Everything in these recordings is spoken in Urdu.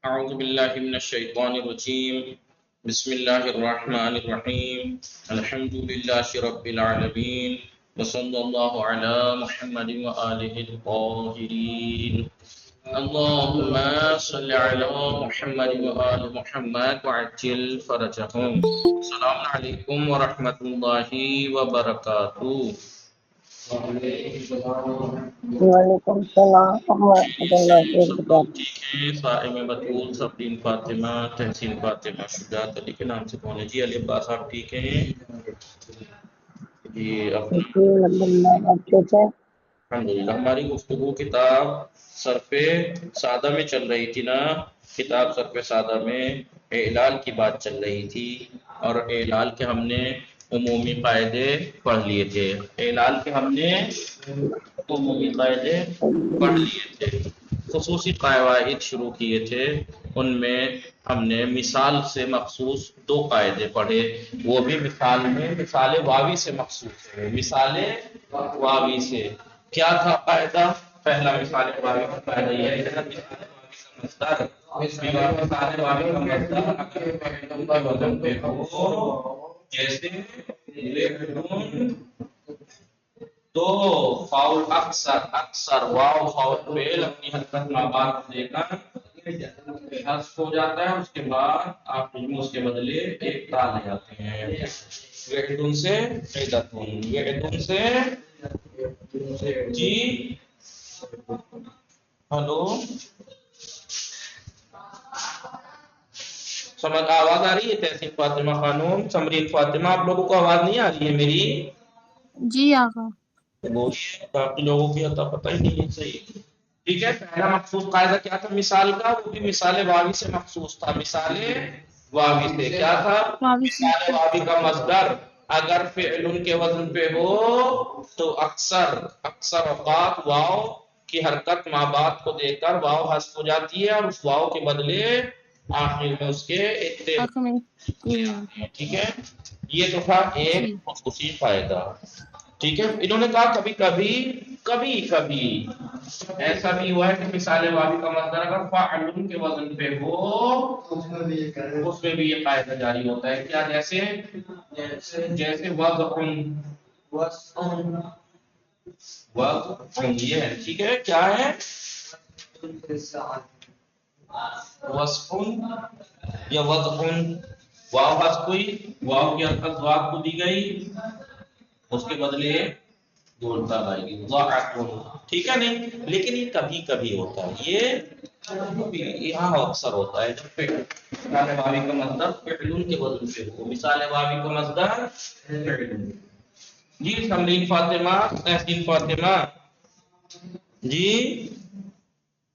اعوذ باللہ من الشیطان الرجیم بسم اللہ الرحمن الرحیم الحمد للہ رب العالمین وصلی اللہ علی محمد وآلہ الطاہرین اللہم صل علی محمد وآل محمد وعجل فرجہم۔ السلام علیکم ورحمۃ اللہ وبرکاتہ۔ وعلیکم السلام ورحمۃ اللہ سب لوگ وبرکاتہ۔ ٹھیک ہیں؟ صائم بطول، صفرین فاطمہ، تحسین فاطمہ، شجاعت علی کے نام سے کون ہے؟ جی علی عباس صاحب ٹھیک ہیں؟ جی جی الحمدللہ اچھے سے۔ الحمدللہ۔ ہماری گفتگو کتاب صرف سادہ میں چل رہی تھی نا، کتاب صرف سادہ میں اعلال کی بات چل رہی تھی، اور اعلال کے ہم نے عمومی قاعدے پڑھ لیے تھے۔ اعلال کے ہم نے عمومی قاعدے پڑھ لیے تھے، خصوصی قواعد شروع کیے تھے۔ ان میں ہم نے مثال سے مخصوص 2 قاعدے پڑھے، وہ بھی مثال میں مثال واوی سے مخصوص ہے۔ مثال واوی سے کیا تھا قاعدہ؟ پہلا مثال واوی کا قاعدہ یہ ہے کہ مثال واوی کا مصدر اگر فعل کے وزن پہ ہو، جیسے تو فاؤل اکثر واو فاؤل فعل اپنی حرکت میں بعد دے کر حذف ہو جاتا ہے، اس کے بعد آپ اس کے بدلے ایک تا لے جاتے ہیں۔ وعدن سے عدتن، وعدن سے جی ہلو سمجھ آواز آ رہی ہے؟ تحسین فاطمہ خانم، سمرین فاطمہ، آپ لوگوں کو آواز نہیں آ رہی ہے میری؟ جی آقا۔ باقی لوگوں کی عطا پتہ ہی نہیں ہے۔ صحیح، ٹھیک ہے۔ پہلا مخصوص قاعدہ کیا تھا مثال کا؟ وہ بھی مثال واوی سے مخصوص تھا۔ مثال واوی سے کیا تھا؟ مثال واوی کا مصدر اگر فعل کے وزن پہ ہو تو اکثر اوقات واو کی حرکت ما بعد کو دے کر واو حذف ہو جاتی ہے، اور اس واو کے بدلے آخر میں اس کے ٹھیک ہے۔ یہ تو تھا ایک خصوصی فائدہ، ٹھیک ہے۔ انہوں نے کہا کبھی کبھی ایسا بھی ہوا ہے کہ مثال واوی کا مصدر اگر فاعل کے وزن پہ ہو اس میں بھی یہ قاعدہ جاری ہوتا ہے۔ کیا؟ جیسے وضع یہ ہے، ٹھیک ہے۔ کیا ہے؟ وصف یا وضع، واو حذف ہوئی، واو کی حرکت ضاد کو دی گئی، اس کے بدلے بولتا آئے گی ضاعتن، ٹھیک ہے نہیں؟ لیکن یہ کبھی کبھی ہوتا ہے، یہ یہاں اکثر ہوتا ہے جب مثال واوی کا مصدر فعل کے وزن پہ ہو۔ مثال واوی کا مصدر فعل۔ جی سمرین فاطمہ، تحسین فاطمہ، جی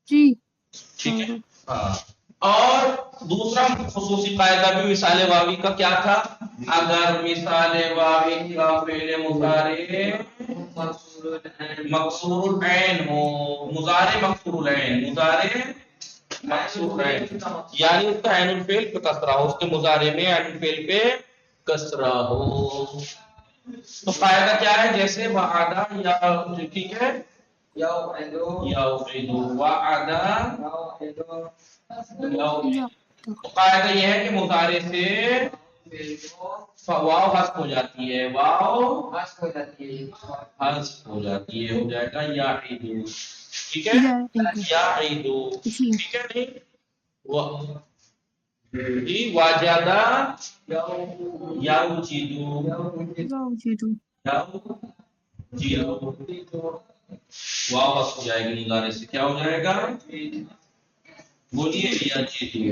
جی ٹھیک ہے۔ ہاں، اور دوسرا خصوصی قاعدہ بھی مثال واوی کا کیا تھا؟ اگر مثال واوی کا فعل مضارع مکسور العین ہو، مضارع مکسور العین، یعنی اس کا عین الفعل پہ کسرہ ہو، اس کے مضارع میں عین الفعل پہ کسرہ ہو، تو قاعدہ کیا ہے؟ جیسے وعدہ یا ٹھیک ہے، تو قاعدہ یہ ہے کہ مضارع سے واو حذف ہو جاتی ہے، حذف ہو جاتی ہے، ہو جائے گا یعیدو، ٹھیک ہے، یعیدو، ٹھیک ہے نہیں؟ جی واجدہ یوجدو، واو حذف ہو جائے گی مضارع سے، کیا ہو جائے گا؟ بولیے یجدو،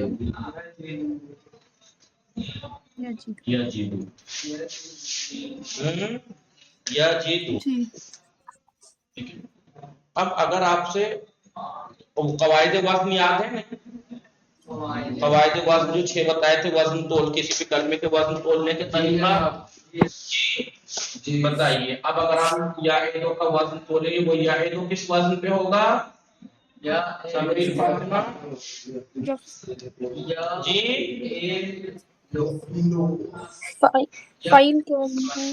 یجدو، اب اگر آپ سے قواعد وزن یاد ہے، قواعد وزن جو 6 بتائے تھے، وزن تول، کسی بھی کلمے کے وزن تولنے کے طریقہ جی بتائیے۔ اب اگر آپ یعیدو کا وزن تولیں گے، وہ یعیدو کس وزن پہ ہوگا؟ سمرین فاطمہ جی فائل کے وزن پہ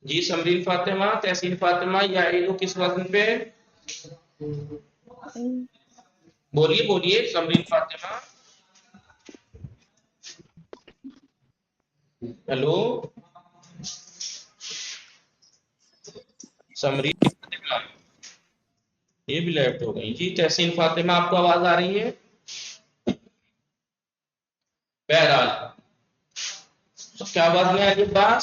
جی سمرین فاطمہ، تحسین فاطمہ، یعیدو کس وزن پہ؟ بولیے بولیے سمرین فاطمہ. ہیلو سمرین فاطمہ, یہ بھی لیفٹ ہو گئی. جی تحسین فاطمہ آپ کو آواز آ رہی ہے؟ بہرحال تو کیا وزن ہے یہ بات؟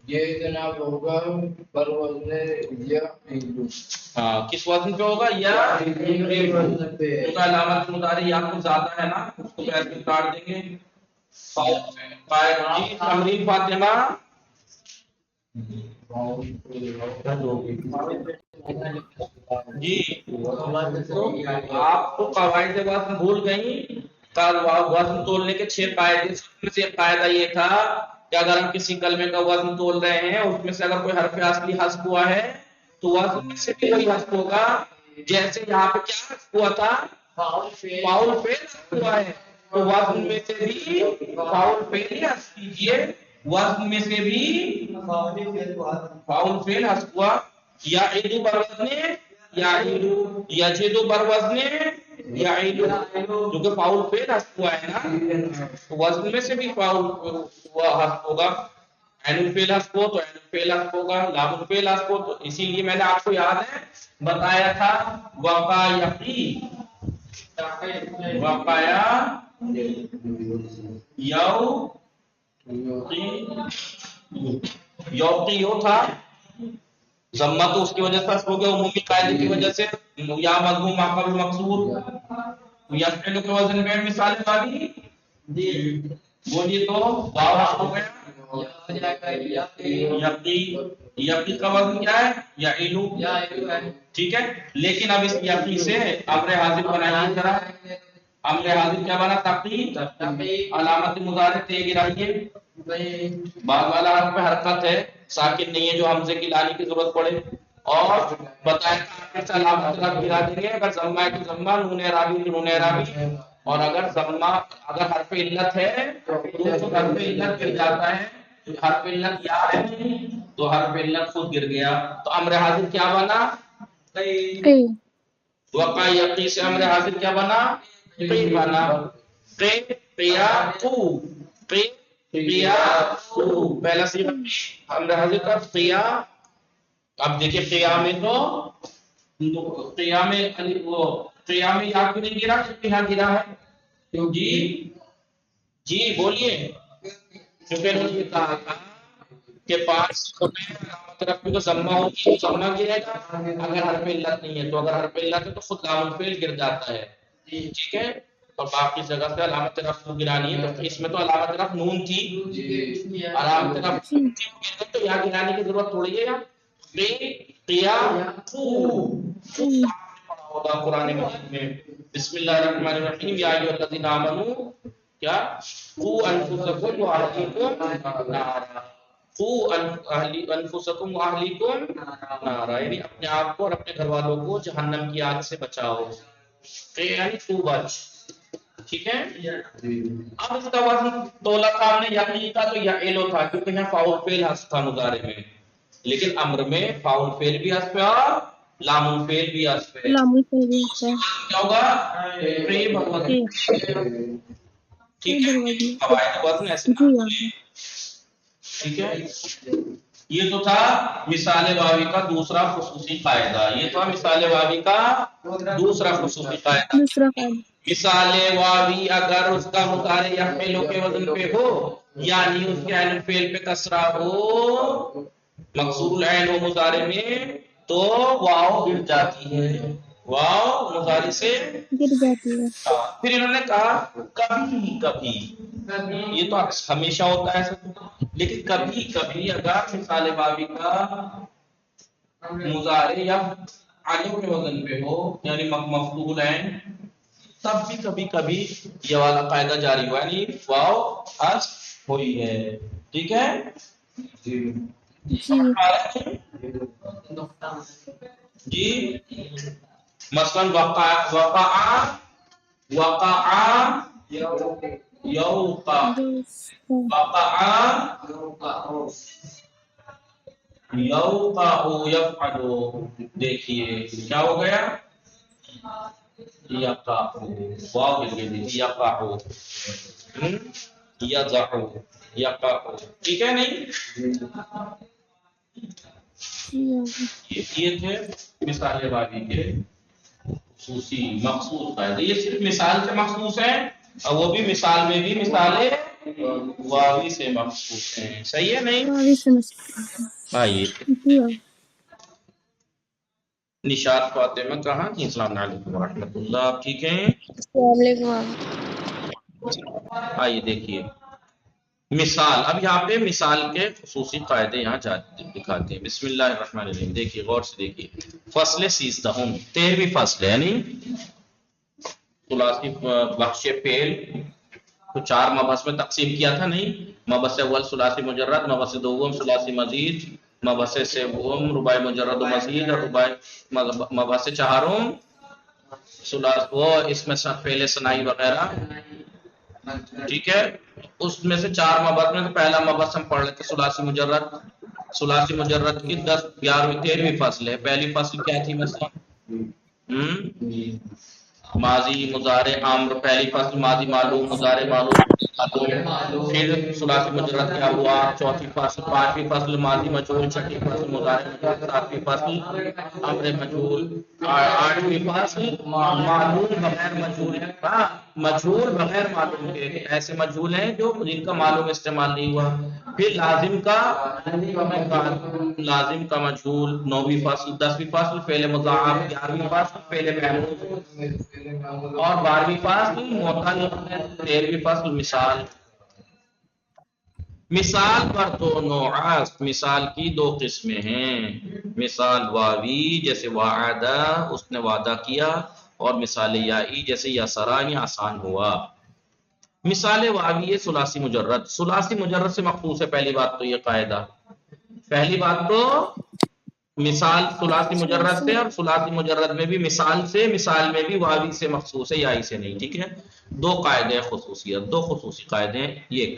یہ جناب ہوگا پر وزن یا ہندو. ہاں کس وزن پہ ہوگا؟ یا کیونکہ علامت مضارع یا کو زیادہ ہے نا, اس کو پہلے میں کاٹ دیں گے. جی سمرین فاطمہ جی آپ تو قواعد وزن بھول گئی. وزن تولنے کے 6 قاعدے, میں سے ایک قاعدہ یہ تھا کہ اگر ہم کسی کلمے کا وزن تول رہے ہیں, اس میں سے اگر کوئی حرف اصلی حذف ہوا ہے تو وزن میں سے بھی وہی حذف ہوگا. جیسے یہاں پہ کیا حذف ہوا تھا؟ فاعل فعل حذف ہوا ہے, تو وزن میں سے بھی فاعل فعل ہی حذف کیجیے. وزن میں سے بھی فاعل فعل حذف ہوا. یا ایدو بر وزن یا ایدو, یجدو بر وزن یا ایدو, جو کہ فاعل فعل حذف ہوا ہے نا, تو وزن میں سے بھی فاعل حذف ہوگا. عین الفعل حذف ہو تو عین الفعل حذف ہوگا, لام الفعل حذف ہو تو, اسی لیے میں نے آپ کو یاد ہے بتایا تھا وقع یقی وقایا یو تھا. ضمہ تو اس کی وجہ سے ہو گیا عمومی قاعدے کی وجہ سے, یا مضموم ما قبل مکسور. یفعل کے وزن میں مثال بابی جی بولیے تو واو ہو گیا. یقی کا وزن کیا ہے؟ یعیلو. ٹھیک ہے, لیکن اب اس یقی سے امر حاضر بنائیے ذرا. امر حاضر کیا بنا؟ تقی. علامت مضارع تے گرائیے. بعد والا حرف پہ حرکت ہے, ساکن نہیں ہے جو حمزے کی لانے کی ضرورت پڑے. اور بتایا کہ علامت رفع گرا دیں گے. اگر ضمہ ہے تو ضمہ, نون اعرابی تو نون اعرابی, اور اگر ضمہ اگر حرف علت ہے تو حرف علت گر جاتا ہے. حرف علت یا ہے تو حرف علت خود گر گیا. تو امر حاضر کیا بنا؟ وقع یقی سے امر حاضر کیا بنا؟ قی بنا. قیاتو پہلا صیغہ امر حاضر کا قیا. اب دیکھیں قیام میں تو قیام وہ قیام یا کیوں نہیں گرا جبکہ یہاں گرا ہے؟ جی جی بولیے. کیونکہ انہوں نے کہا تھا کہ 5 علامت رفع کو ضمہ ہوگی تو ضمہ گرے گا اگر حرف علت نہیں ہے, تو اگر حرف علت ہے تو خود لام الفعل گر جاتا ہے. ٹھیک ہے, اور باقی جگہ سے علامت رفع گرانی ہے. تو اس میں تو علامت رفع نون تھی, علامت رفع تو یہاں گرانے کی ضرورت تھوڑی ہے. ہوگا قرآن مجید میں بسم اللہ الرحمن الرحیم یا ایھا الذین آمنوا کیا قوا انفسکم واہلیکم نارا. قوا انفسکم واہلیکم نارا, یعنی اپنے آپ کو اور اپنے گھر والوں کو جہنم کی آگ سے بچاؤ. یعنی تو بچ. ٹھیک ہے, اب اس کا وزن تولا تھا ہم نے یقین کا تو یعیلو تھا, کیونکہ یہاں فاعل فعل حذف تھا مضارع میں. لیکن امر میں فاعل فعل بھی حذف ہے اور لام الفعل بھی حذف ہے. کیا ہوگا؟ ٹھیک ہے, قواعد وزن ایسے. ٹھیک ہے, یہ تو تھا مثال واوی کا دوسرا خصوصی قاعدہ. یہ تھا مثال واوی کا دوسرا خصوصی قاعدہ. مثال واوی اگر اس کا مضارع یفعل کے وزن پہ ہو, یعنی اس کے عین الفعل پہ کسرہ ہو, مکسور العین ہو مضارع میں, تو واو گر جاتی ہے. واو مضارع سے گر جاتی ہے. پھر انہوں نے کہا کبھی کبھی, یہ تو ہمیشہ ہوتا ہے لیکن کبھی کبھی اگر مثال واوی کا مضارع یا علم کے وزن پہ ہو, یعنی مفتوح العین, تب بھی کبھی کبھی یہ والا قاعدہ جاری ہوا, یعنی واو حذف ہوئی ہے. ٹھیک ہے جی, مثلا وقع یوقع یفعل. دیکھیے کیا ہو گیا, یقعو، واو گر گئی تھی، یقعو، یضعو، یقعو، ٹھیک ہے نہیں؟ جی آقا یہ تھے مثال واوی کے خصوصی مخصوص قاعدے، یہ صرف مثال سے مخصوص ہیں اور وہ بھی مثال میں بھی مثال واوی سے مخصوص ہیں، صحیح ہے نہیں؟ واوی سے مصروف آئیے جی آقا نشاط فاطمہ کہاں تھی؟ السلام علیکم ورحمۃ اللہ، آپ ٹھیک ہیں؟ السلام علیکم آقا آئیے دیکھیے مثال، اب یہاں پہ مثال کے خصوصی قاعدے یہاں دکھاتے ہیں۔ بسم اللہ الرحمن الرحیم، دیکھیے غور سے دیکھیے، فصل 13 13ویں فصل ہے، یعنی ثلاثی بخش فعل تو 4 مبحث میں تقسیم کیا تھا نہیں؟ مبحث اول ثلاثی مجرد، مبحث دوم ثلاثی مزید، مبحث سوم رباعی مجرد و مزید، اور مبحث چہارم وہ اس میں فعل ثنائی وغیرہ، ٹھیک ہے؟ اس میں سے 4 مبحث میں پہلا مبحث ہم پڑھ لیتے ثلاثی مجرد، ثلاثی مجرد کی 10 11ویں 13ویں فصل ہے۔ پہلی فصل کیا تھی مثلا؟ ماضی مضارع امر، پہلی فصل ماضی معلوم مضارع معلوم، پھر ثلاثی مجرد کیا ہوا؟ چوتھی فصل، 5ویں فصل ماضی مجہول، چھٹی فصل مضارع مجہول، 7ویں فصل امر مجہول، 8ویں فصل معلوم بغیر مجہول، مجہول بغیر معلوم کے، ایسے مجہول ہیں جو جن کا معلوم استعمال نہیں ہوا، پھر لازم کا مجہول 9ویں فصل، 10ویں فصل فعل مضاعف، 11ویں فصل فعل محمود، اور 12ویں فصل معطل، 13ویں فصل مثال۔ مثال پر دو نوعات، مثال کی 2 قسمیں ہیں، مثال واوی جیسے وعدہ اس نے وعدہ کیا، اور مثال یائی جیسے یسرا یا آسان ہوا۔ مثال واوی ثلاثی مجرد، ثلاثی مجرد سے مخصوص ہے، پہلی بات تو یہ قاعدہ، پہلی بات تو مثال ثلاثی مجرد سے، اور ثلاثی مجرد میں بھی مثال سے، مثال میں بھی واوی سے مخصوص ہے، یائی سے نہیں، ٹھیک ہے؟ 2 قاعدے خصوصیت، 2 خصوصی قاعدے، یہ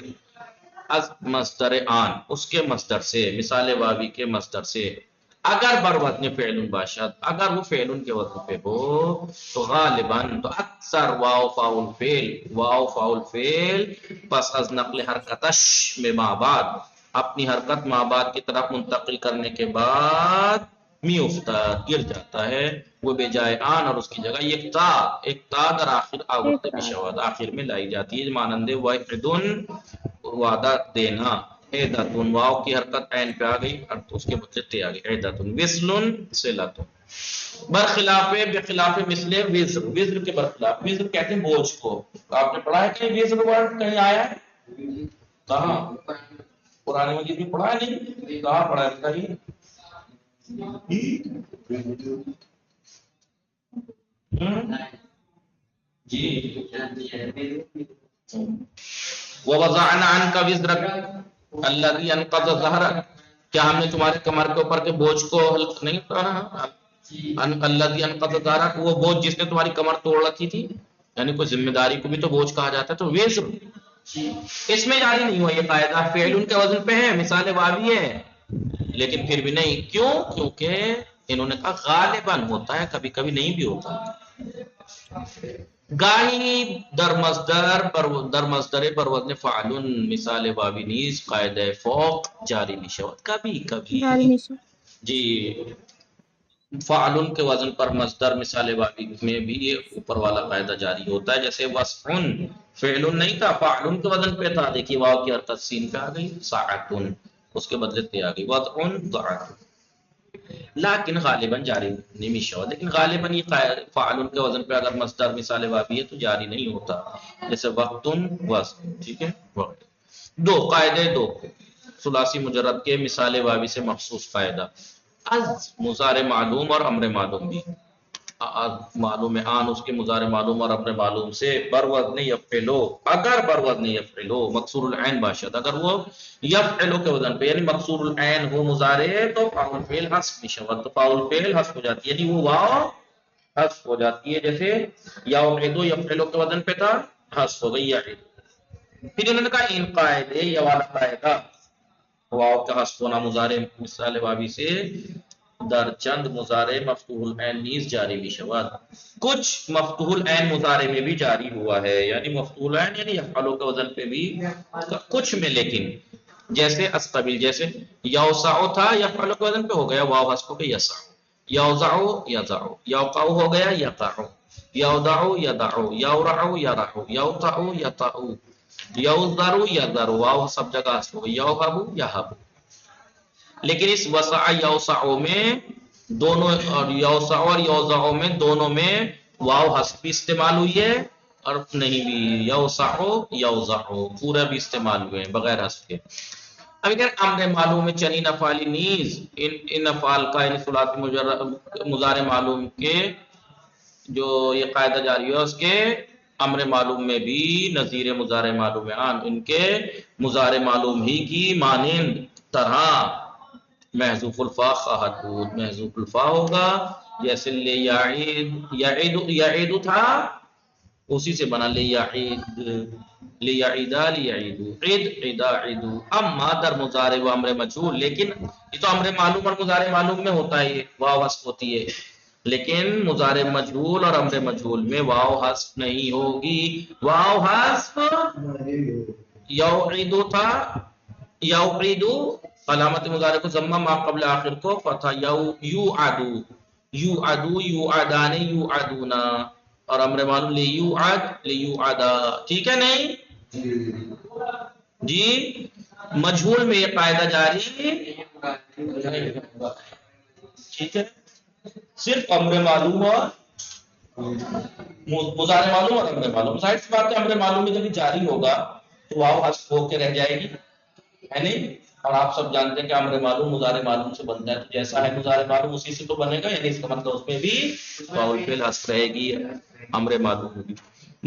از مصدر آن، اس کے مصدر سے، مثال واوی کے مصدر سے، اگر بر وزن فعل باشد، اگر وہ فعل کے وزن پہ ہو تو غالباً، تو اکثر واو فاول فعل، واو فاول فعل پس از نقل حرکتش میں ما بعد، اپنی حرکت ما بعد کی طرف منتقل کرنے کے بعد میوفتا گر جاتا ہے، وہ بے جائے آن اور اس کی جگہ ایک تا در آخر آورتے بشواذ، آخر میں لائی جاتی ہے، مانند وعدن وعدہ دینا، عیدتن واو کی حرکت عین پہ آ گئی اور اس کے بدلے تے آ گئی، عیدتن، وصلن صلتن، برخلاف بخلاف مثل وزر، وزر کے برخلاف، وزر کہتے ہیں بوجھ کو، آپ نے پڑھا ہے کہ وزر ورڈ کہیں آیا ہے؟ کہاں؟ قرآن مجید میں پڑھا ہے نہیں؟ کہاں پڑھا ہے بتائیے؟ جی وَوَضَعْنَا عَنْكَ وِزْرَكَ الَّذِي أَنقَضَ ظَهْرَكَ، کیا ہم نے تمہارے کمر کے اوپر کے بوجھ کو نہیں اتارا؟ الَّذِي أَنقَضَ ظَهْرَكَ، وہ بوجھ جس نے تمہاری کمر توڑ رکھی تھی، یعنی کوئی ذمہ داری کو بھی تو بوجھ کہا جاتا ہے، تو وزر اس میں جاری نہیں ہوا یہ قاعدہ، فعل ان کے وزن پہ ہے، مثال واوی ہے، لیکن پھر بھی نہیں، کیوں؟ کیونکہ انہوں نے کہا غالباً ہوتا ہے، کبھی کبھی نہیں بھی ہوتا، گاہی در مصدر بر وزن فعلن، مثال واوی نیز قاعدہ فوق جاری میشود، کبھی کبھی، جاری نشان جی فعلن کے وزن پر مصدر مثال واوی میں بھی یہ اوپر والا قاعدہ جاری ہوتا ہے، جیسے وسعن فعلن نہیں تھا، فعلن کے وزن پہ تھا، دیکھیے واو کی حرکت سین پہ آ گئی، ساعتن اس کے بدلے تے آ گئی، وضعن ضعتن، لیکن غالباً جاری نہیں شود، لیکن غالباً یہ فعلن کے وزن پہ اگر مصدر مثال واوی ہے تو جاری نہیں ہوتا، جیسے وقتن وزن، ٹھیک ہے؟ وقت، 2 قاعدے، 2 ثلاثی مجرد کے مثال واوی سے مخصوص قاعدہ، از مضارع معلوم اور امر معلوم بھی، معلوم آن اس کے مضارع معلوم اور امر معلوم سے، بر وزن یفعلو، اگر بر وزن یفعلو مکسور العین باشد، اگر وہ یفعلو کے وزن پہ یعنی مکسور العین ہو مضارع تو فاعل فعل حذف نشود، تو فاعل فعل حذف ہو جاتی ہے، یعنی وہ واو حذف ہو جاتی ہے، جیسے یعقدو یفعلو کے وزن پہ تھا، حذف ہو گئی یعقد۔ پھر انہوں نے کہا ان قاعدے یہ والا قاعدہ واو کا حذف ہونا مضارع مثال واوی سے در چند مضارع مفتوح العین نیز جاری بھی شود، کچھ مفتوح العین مضارع میں بھی جاری ہوا ہے، یعنی مفتوح العین یعنی یفعلوا کا وزن پہ بھی کچھ میں، لیکن جیسے استبیل، جیسے یوسع تھا یفعلوا کا وزن پہ ہو گیا واو حذف ہو کے یسع، یوزع یضع، یوقع ہو گیا یقع، یودع یدع، یورع یرع، یوطع یطع، یوذر یذر، واو سب جگہ حذف ہو گئی، یوہب یہب۔ لیکن اس وسع یوسع میں دونوں، اور یوسع اور یوزع میں دونوں میں واو حذف بھی استعمال ہوئی ہے اور نہیں بھی، یوسع یوزع پورا بھی استعمال ہوئے ہیں بغیر حذف کے۔ اب اگر امر معلوم میں چنین افعال نیز، ان افعال کا یعنی ثلاثی مضارع معلوم کے جو یہ قاعدہ جاری ہے اس کے امر معلوم میں بھی نظیر مضارع معلوم آن، ان کے مضارع معلوم ہی کی مانند طرح محذوف الفا خواہد بود، محذوف الفا ہوگا، جیسے لے یعید تھا اسی سے بنا لے یعید، لے یعیدا لے یعیدو، عید عیدا عیدو۔ اما در مضارع و امر مجہول، لیکن یہ تو امر معلوم اور مضارع معلوم میں ہوتا ہے، واو حذف ہوتی ہے، لیکن مضارع مجہول اور امر مجہول میں واو حذف نہیں ہوگی، واو حذف یوعیدو تھا، یوعیدو علامت مضارع کو ضمہ، ما قبل آخر کو فتح، یوعدو یوعدو یوعدان یوعدونا، اور امر معلوم لیوعد لیوعدا، ٹھیک ہے نہیں جی؟ مجہول میں یہ قاعدہ جاری، ٹھیک ہے، صرف امر معلوم اور مضارع معلوم اور امر معلوم، ظاہر سی بات ہے امر معلوم میں جب جاری ہوگا تو واو حذف ہو کے رہ جائے گی، ہے نہیں؟ اور آپ سب جانتے ہیں کہ امر معلوم مضارع معلوم سے بنتا ہے، تو جیسا ہے مضارع معلوم اسی سے تو بنے گا، یعنی اس کا مطلب اس میں بھی واو الفعل حذف رہے گی، امر معلوم ہوگی۔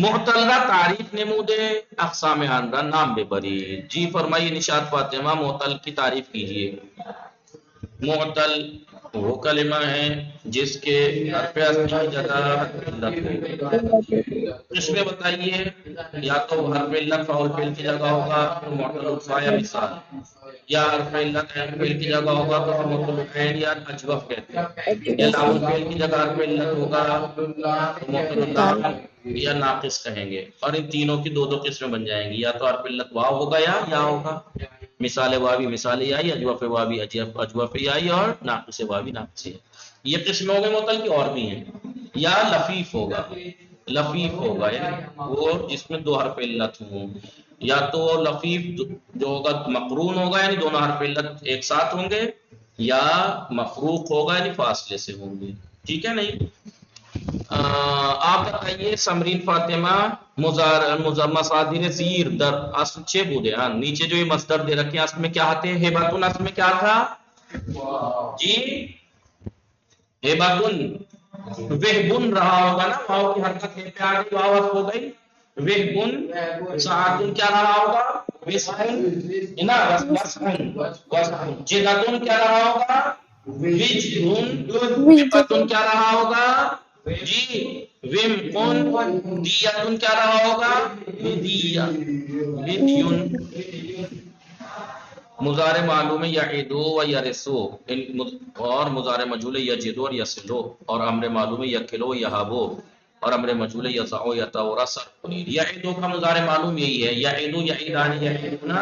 معتلہ تعریف نمودے اقسام آن را نام بے برید، جی فرمائیے نشاط فاطمہ معتل کی تعریف کیجیے۔ معتل وہ کلمہ ہے جس کے حرف اصلی کی جگہ حرف علت ہو، اس میں بتائیے یا تو حرف علت فاعل فعل کی جگہ ہوگا تو معتل الفا یا مثال، یا حرف علت عین فعل کی جگہ ہوگا تو معتل العین یا اجوف کہتے ہیں، یا لام الفعل کی جگہ حرف علت ہوگا تو معتل اللام یا ناقص کہیں گے، اور ان تینوں کی دو دو قسمیں بن جائیں گی، یا تو حرف علت واو ہوگا یا ہوگا، مثال واوی مثال یائی، اجوف واوی اجوف یائی، اور ناقص واوی ناقص یائی، یہ قسم ہو گئے معتل کی، اور بھی ہیں۔ یا لفیف ہوگا، لفیف ہوگا یعنی وہ جس میں دو حرف علت ہوں، یا تو لفیف جو ہوگا مقرون ہوگا یعنی دونوں حرف علت ایک ساتھ ہوں گے، یا مفروق ہوگا یعنی فاصلے سے ہوں گے، ٹھیک ہے نہیں؟ آپ بتائیے سمرین فاطمہ مصادر زیر در اصل 6 بودے، ہاں نیچے جو یہ مصدر دے رکھے ہیں اصل میں کیا آتے ہیں؟ ہیباتن اصل میں کیا تھا جی؟ ہیباتن وہبن رہا ہوگا نا، واو کی حرکت ہے پہ آ گئی، واو حذف ہو گئی، وہبن ساعتن کیا رہا ہوگا؟ وسعن نا، وسعن جدتن کیا رہا ہوگا؟ وجدن، وقتن کیا رہا ہوگا جی؟ ومقن، دیتن کیا رہا ہوگا؟ ودیہ، ودیون۔ مضارع معلوم یعیدو و یرثو، اور مضارع مجہول یجدو اور یصلو، اور امر معلوم یکلو یہابو، اور امر مجہول یضع یتورا صرف کنید۔ یعیدو کا مضارع معلوم یہی ہے، یعیدو یعیدان یعیدونا،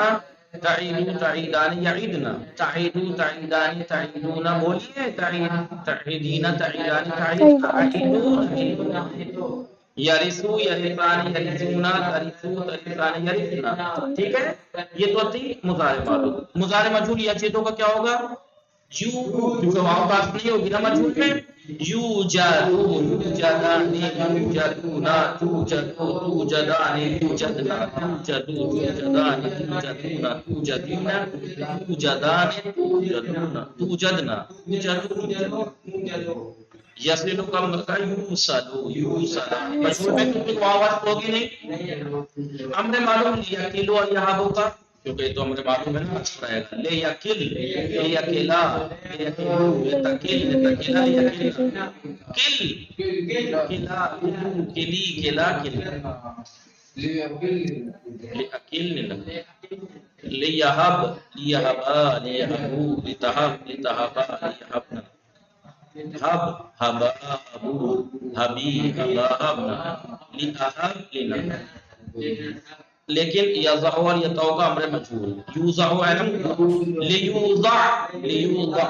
تعیدو تعیدان یعیدنا، تعیدو تعیدان تعیدونا، بولیے تعیدین تعیدان تعیدونا، یرثو یرثان یرثونا، ترثو ترثان یرثنا، ٹھیک ہے؟ یہ تو تھی مضارع معلوم۔ مضارع مجہول یجدو کا کیا ہوگا؟ یو، کیونکہ وہاں بات نہیں ہوگی نا مجہول میں، یوجدو یوجدان یوجدونا، توجدو توجدان توجدنا، توجدو توجدان توجدونا، توجدینا توجدان توجدونا، توجدنا توجدو۔ یسلو کا مطلب یوسلو یوسلا، مجہول میں کیونکہ واو حذف ہوگی نہیں۔ امر معلوم لیکلو اور یہابو کا، کیونکہ تو امر معلوم ہے نا حذف رہے گا، لے یکل لے یکلا لے یکلو لے تکل لے تکلا لے یکلا، کل کلا کلی کلا کلا، لے اکل لے یہب لے یہبا لے یہبو لے تہب لے تہبا لے یہبنا، ہب ہبا ابو ہبی ہبا ہبنا لأہب لنا، لیکن یضع اور یطع کا امر مجہول، یوضع ہے نا، لیوضع لیوضع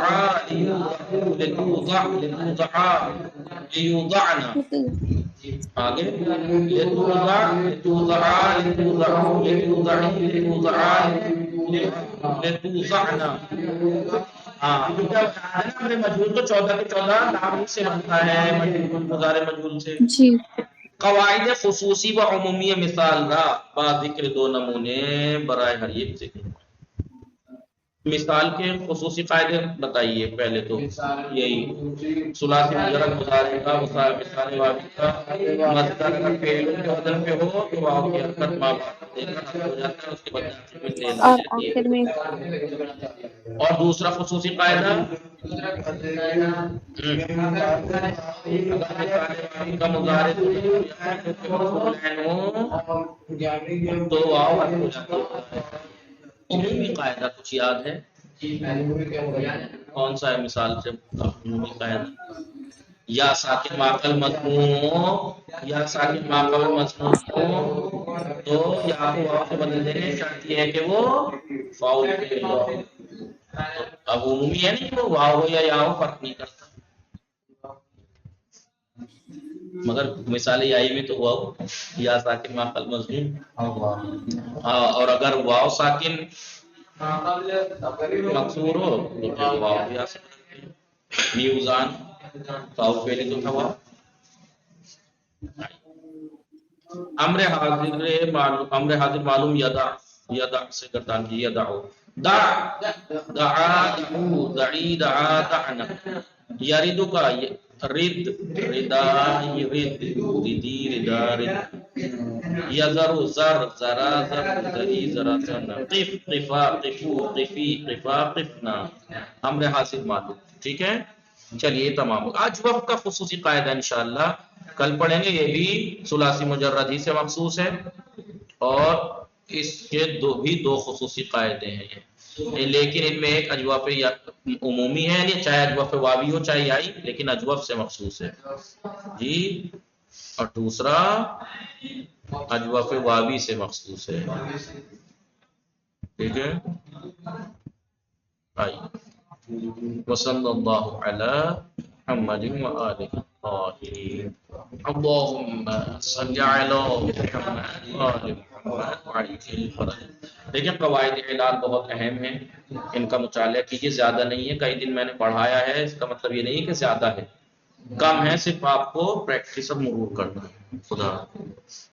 لیوضع لیوضع لیوضع لیوضعنا، آگے لتوضع لتوضع لتوضع لتوضعی لتوضع لتوضعنا، ہاں امر مجہول تو 14 کے 14 نام سے بنتا ہے، مجہول مضارع مجہول سے۔ جی قواعد خصوصی و عمومی مثال را با ذکر دو نمونے برائے ہر ایک ذکر، مثال کے خصوصی قاعدے بتائیے پہلے تو یہی ثلاثی مجرد مضارع کا مثال واحد کا مصدر اگر فعل کے وزن پہ ہو تو واو کی حرکت ما بعد دے کر ہو جاتا ہے، اس کے بعد آخر میں لے اور لیتی آخر میں ہے۔ اور دوسرا خصوصی قاعدہ کا مضارع تو واو حرف ہو جاتی ہے۔ عمومی قاعدہ کچھ یاد ہے؟ کون سا ہے مثال سے عمومی قاعدہ؟ یا ساکن ماقبل مضموم ہو، یا ساکن ماقبل مضموم ہو تو یا کو واو سے بدل دینے، شرط یہ ہے کہ وہ فاؤل فعل ہو۔ اب عمومی ہے نہیں کہ وہ واو ہو یا ہو، فرق نہیں کرتا، مگر مثال یائی میں تو ہوا ہو یا ساکن ماقبل مضموم، اور اگر واو ساکن مقصور ہو تو پھر واو بھی آ سکتا ہے، میوزان فاؤل فعل تو تھا واو۔ امر حاضر معلوم یدع، یدع سے گردان کی یدعو، دع دعا دعو دعی دعا دعنا، یرد کا رد ردا رد ردی ردا رد، یذر زر زرا زر زری زرا زرنا، قف قفا قفو قفی قفا قفنا، امر حاصل معلوم۔ ٹھیک ہے، چلیے تمام۔ آج وقت کا خصوصی قاعدہ انشاءاللہ کل پڑھیں گے، یہ بھی ثلاثی مجرد ہی سے مخصوص ہے، اور اس کے دو خصوصی قاعدے ہیں یہ، لیکن ان میں ایک اجواف عمومی ہے، یعنی چاہے اجواف واوی ہو چاہے آئی، لیکن اجواف سے مخصوص ہے جی، اور دوسرا اجواف واوی سے مخصوص ہے۔ ٹھیک ہے، آئیے وصلی اللہ علی محمد وآلہ الطاہرین، اللہم صلی علی محمد وآل محمد وعجل فرج۔ دیکھیں قواعد علال بہت اہم ہیں، ان کا مطالعہ کیجیے، زیادہ نہیں ہے، کئی دن میں نے پڑھایا ہے، اس کا مطلب یہ نہیں کہ زیادہ ہے، کم ہے، صرف آپ کو پریکٹس اب مرور کرنا ہے۔ خدا